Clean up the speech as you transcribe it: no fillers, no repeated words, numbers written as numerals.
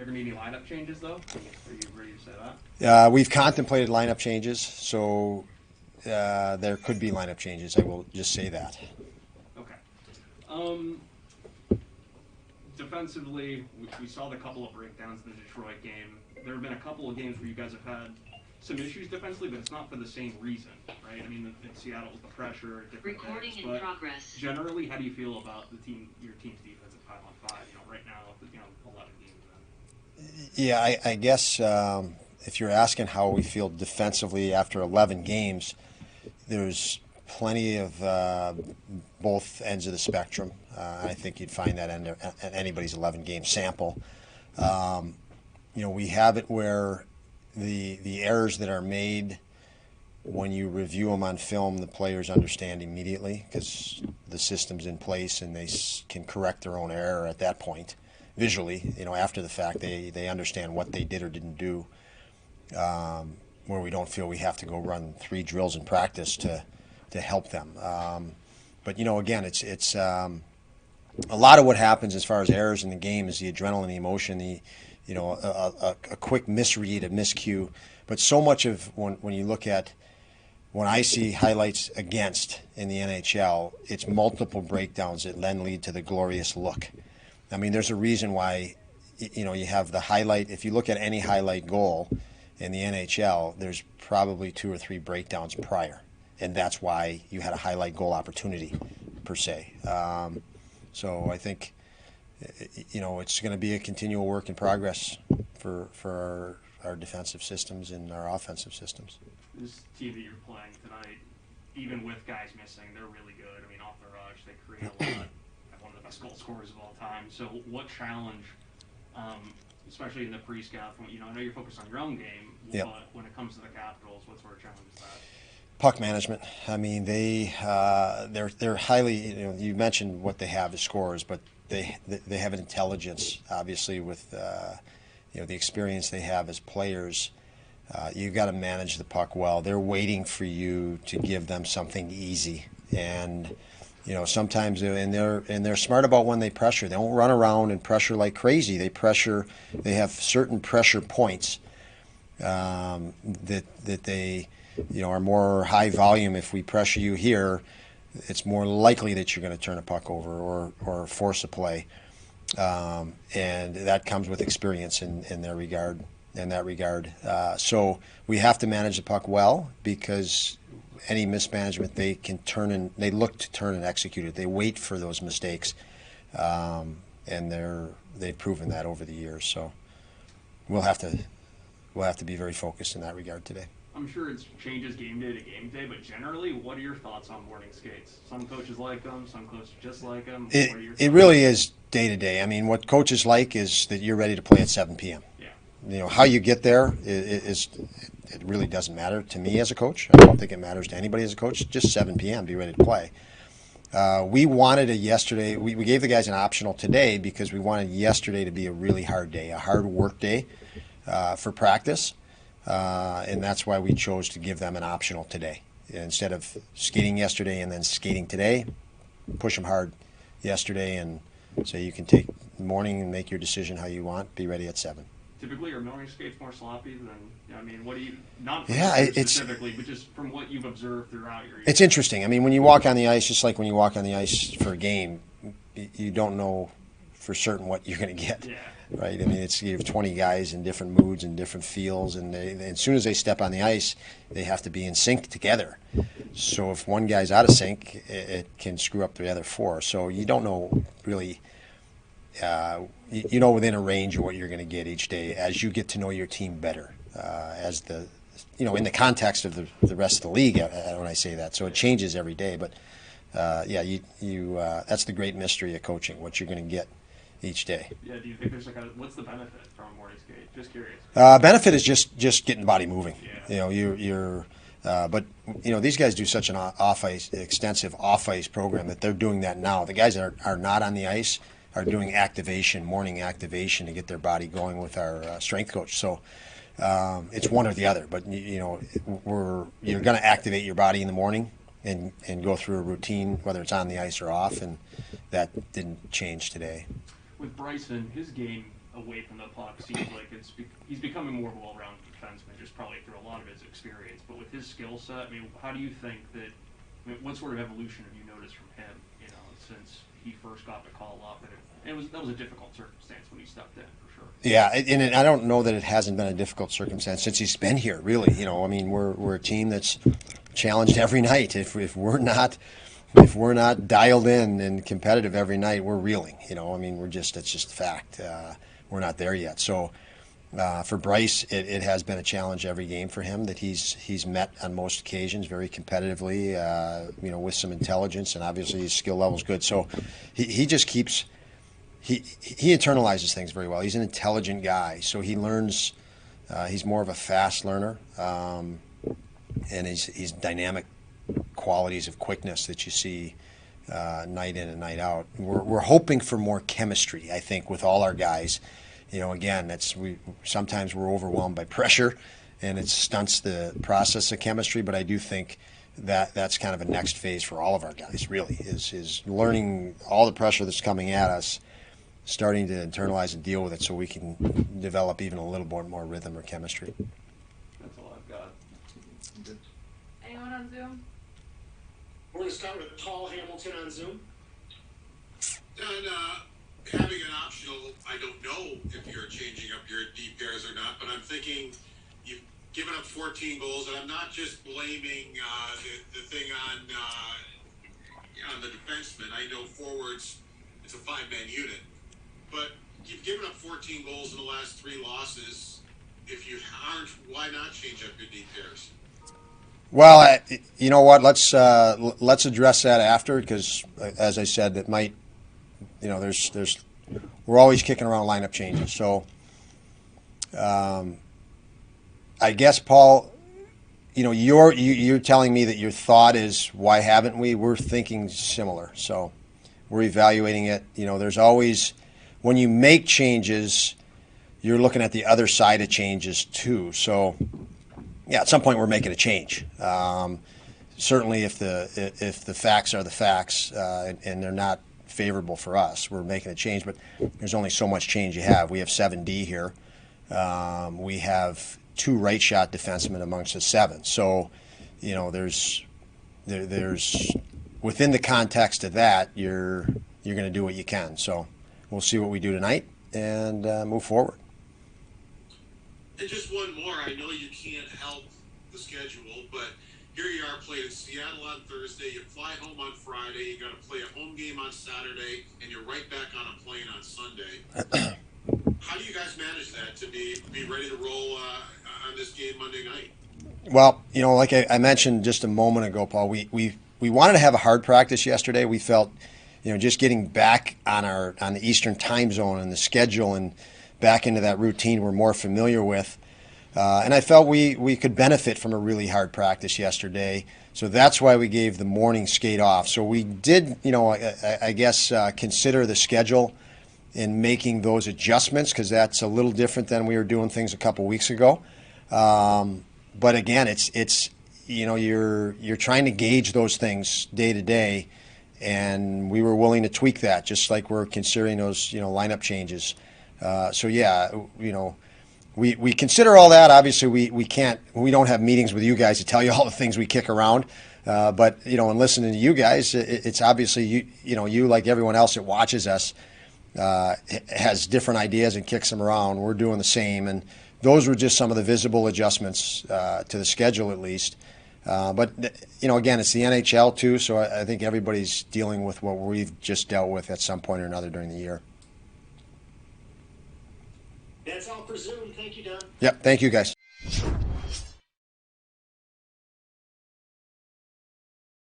there going to be any lineup changes, though? Are you ready to say that? We've contemplated lineup changes, so there could be lineup changes. I will just say that. Okay. Defensively, we saw the couple of breakdowns in the Detroit game. There have been a couple of games where you guys have had some issues defensively, but it's not for the same reason, right? I mean, in Seattle, it was the pressure, different Recording things, in but progress. generally, how do you feel about your team's defense at 5-on-5? Right now, 11 games in. Yeah, I guess if you're asking how we feel defensively after 11 games, there's plenty of both ends of the spectrum. I think you'd find that at anybody's 11-game sample. We have it where the errors that are made, when you review them on film, the players understand immediately because the system's in place and they can correct their own error at that point. Visually, after the fact, they understand what they did or didn't do, where we don't feel we have to go run 3 drills in practice to help them. But again, it's a lot of what happens as far as errors in the game is the adrenaline, the emotion, a quick misread, a miscue. But so much of when you look at when I see highlights against in the NHL, it's multiple breakdowns that then lead to the glorious look. I mean, there's a reason why, you have the highlight. If you look at any highlight goal in the NHL, there's probably 2 or 3 breakdowns prior. And that's why you had a highlight goal opportunity, per se. So I think, it's going to be a continual work in progress for our defensive systems and our offensive systems. This team that you're playing tonight, even with guys missing, they're really good. I mean, off the rush, they create a lot. Have one of the best goal scorers of all time. So what challenge, especially in the pre-scout, I know you're focused on your own game, but when it comes to the Capitals, what sort of challenge is that? Puck management. I mean, they're highly. You mentioned what they have as scorers, but they have an intelligence, obviously, with the experience they have as players. You've got to manage the puck well. They're waiting for you to give them something easy, and sometimes they're smart about when they pressure. They don't run around and pressure like crazy. They pressure. They have certain pressure points that they are more high volume. If we pressure you here, it's more likely that you're going to turn a puck over or force a play, and that comes with experience in that regard. So we have to manage the puck well, because any mismanagement they look to turn and execute it. They wait for those mistakes, and they've proven that over the years. So we'll have to be very focused in that regard today. I'm sure it changes game day to game day, but generally, what are your thoughts on morning skates? Some coaches like them, some coaches just like them. It really is day to day. I mean, what coaches like is that you're ready to play at 7 p.m. Yeah. How you get there it really doesn't matter to me as a coach. I don't think it matters to anybody as a coach. Just 7 p.m. be ready to play. We wanted yesterday. We gave the guys an optional today because we wanted yesterday to be a really hard day, a hard work day for practice. And that's why we chose to give them an optional today. Instead of skating yesterday and then skating today, push them hard yesterday and say you can take the morning and make your decision how you want, be ready at 7. Typically, are morning skates more sloppy than, what do you, not specifically, but just from what you've observed throughout your year? It's interesting. I mean, when you walk on the ice, just like when you walk on the ice for a game, you don't know for certain what you're going to get. Yeah. Right? I mean, you have 20 guys in different moods and different feels, and as soon as they step on the ice, they have to be in sync together. So if one guy's out of sync, it can screw up the other 4. So you don't know really, within a range of what you're going to get each day as you get to know your team better, in the context of the rest of the league when I say that. So it changes every day, but that's the great mystery of coaching, what you're going to get each day. Yeah, do you think there's what's the benefit from a morning skate? Just curious. Benefit is just getting the body moving. Yeah. But these guys do such an extensive off-ice program that they're doing that now. The guys that are not on the ice are doing morning activation to get their body going with our strength coach. So it's one or the other. But you're going to activate your body in the morning and go through a routine, whether it's on the ice or off, and that didn't change today. With Bryson, his game away from the puck seems like he's becoming more of a well-rounded defenseman, just probably through a lot of his experience. But with his skill set, I mean, how do you think that? I mean, what sort of evolution have you noticed from him? You know, since he first got the call up, and that was a difficult circumstance when he stepped in for sure. Yeah, and I don't know that it hasn't been a difficult circumstance since he's been here. Really, you know, I mean, we're a team that's challenged every night. If we're not dialed in and competitive every night, we're reeling. You know, I mean, it's just fact. We're not there yet. So for Bryce, it has been a challenge every game for him that he's met on most occasions very competitively. You know, with some intelligence, and obviously his skill level is good. So he just keeps. He internalizes things very well. He's an intelligent guy, so he learns. He's more of a fast learner, and he's dynamic qualities of quickness that you see night in and night out. We're hoping for more chemistry, I think, with all our guys. You know, again, sometimes we're overwhelmed by pressure, and it stunts the process of chemistry. But I do think that's kind of a next phase for all of our guys. Really, is learning all the pressure that's coming at us, starting to internalize and deal with it, so we can develop even a little bit more rhythm or chemistry. That's all I've got. Good. Anyone on Zoom? We're going to start with Paul Hamilton on Zoom. And having an optional, I don't know if you're changing up your D pairs or not, but I'm thinking you've given up 14 goals, and I'm not just blaming the thing on the defenseman. I know forwards, it's a 5-man unit, but you've given up 14 goals in the last 3 losses. If you aren't, why not change up your D pairs? Well, you know what? Let's address that after, because as I said, it might. You know, we're always kicking around lineup changes. So, I guess, Paul, you know, you're telling me that your thought is, why haven't we? We're thinking similar. So, we're evaluating it. You know, there's always, when you make changes, you're looking at the other side of changes too. So, yeah, at some point we're making a change. Certainly, if the facts are the facts and they're not favorable for us, we're making a change. But there's only so much change you have. We have 7D here. We have 2 right shot defensemen amongst the 7. So, you know, there's within the context of that, you're going to do what you can. So we'll see what we do tonight and move forward. And just one more. I know you can't help the schedule, but here you are playing in Seattle on Thursday. You fly home on Friday. You got to play a home game on Saturday, and you're right back on a plane on Sunday. How do you guys manage that to be ready to roll on this game Monday night? Well, you know, like I mentioned just a moment ago, Paul, we wanted to have a hard practice yesterday. We felt, you know, just getting back on the Eastern time zone and the schedule and back into that routine we're more familiar with. And I felt we could benefit from a really hard practice yesterday. So that's why we gave the morning skate off. So we did, you know, I guess consider the schedule in making those adjustments, because that's a little different than we were doing things a couple weeks ago. But again, it's you know, you're trying to gauge those things day to day, and we were willing to tweak that, just like we're considering those, you know, lineup changes. So yeah, you know, we consider all that. Obviously, we don't have meetings with you guys to tell you all the things we kick around. But you know, in listening to you guys, it's obviously you like everyone else that watches us has different ideas and kicks them around. We're doing the same, and those were just some of the visible adjustments to the schedule, at least. But you know, again, it's the NHL too, so I think everybody's dealing with what we've just dealt with at some point or another during the year. That's all for Zoom. Thank you, Don. Yep. Thank you, guys.